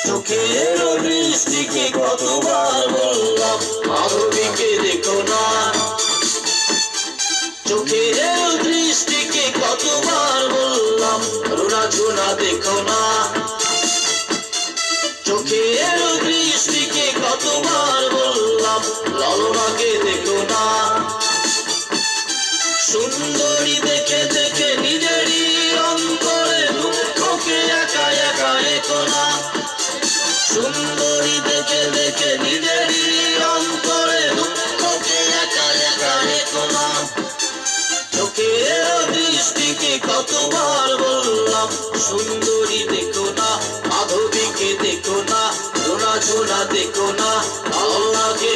চোখের দৃষ্টিকে কতবার বললাম মাধবীকে দেখো না। চোখের দৃষ্টিকে কতবার বললাম রুনা ঝুনা দেখো না। চোখের দৃষ্টিকে কতবার বললাম ললনাকে দেখো না। সুন্দরী দেখে দেখে নিজেরই অন্তরে দুঃখকে একা একা রেখো না। সুন্দরী দেখে দেখে নিজেরই অন্তরে দুঃখকে একা একা রেখো না। চোখের দৃষ্টিকে কতবার বললাম সুন্দরী দেখো না, মাধবীকে দেখো না, রুনা ঝুনা দেখো না, ললনাকে